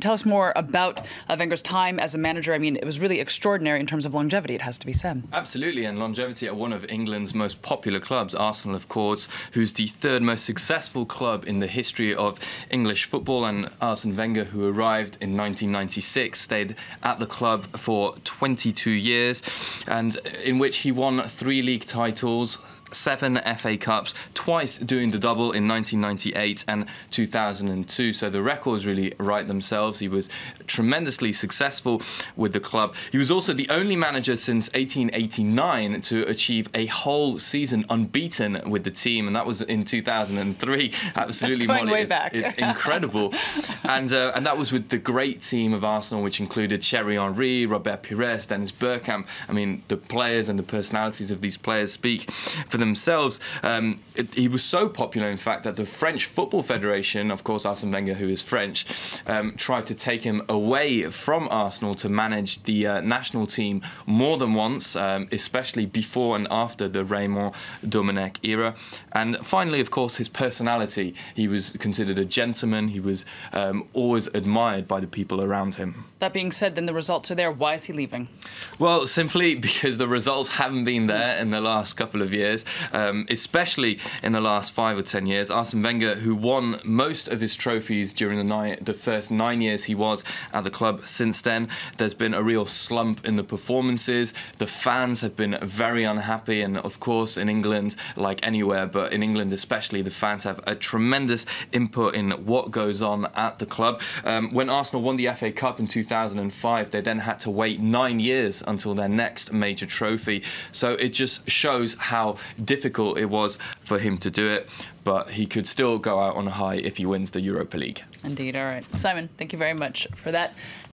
tell us more about Wenger's time as a manager. I mean, it was really extraordinary in terms of longevity, it has to be said. Absolutely, and longevity at one of England's most popular clubs, Arsenal, of course, who's the third most successful club in the history of English football. And Arsene Wenger, who arrived in 1996, stayed at the club for 22 years, and in which he won 3 league titles, 7 FA Cups, twice doing the double in 1998 and 2002. So the records really write themselves. He was tremendously successful with the club. He was also the only manager since 1889 to achieve a whole season unbeaten with the team, and that was in 2003. Absolutely, That's going Molly, way back. It's incredible. And that was with the great team of Arsenal, which included Thierry Henry, Robert Pires, Dennis Bergkamp. I mean, the players and the personalities of these players speak for themselves. He was so popular, in fact, that the French Football Federation, of course Arsene Wenger, who is French, tried to take him away from Arsenal to manage the national team more than once, especially before and after the Raymond Domenech era. And finally, of course, his personality. He was considered a gentleman. He was always admired by the people around him. That being said, then the results are there. Why is he leaving? Well, simply because the results haven't been there in the last couple of years, especially in the last 5 or 10 years. Arsene Wenger, who won most of his trophies during the first 9 years he was at the club. Since then, there's been a real slump in the performances. The fans have been very unhappy, and of course in England, like anywhere, but in England especially, the fans have a tremendous input in what goes on at the club. When Arsenal won the FA Cup in 2005, they then had to wait 9 years until their next major trophy. So it just shows how difficult it was for him to do it, but he could still go out on a high if he wins the Europa League. Indeed. All right. Simon, thank you very much for that.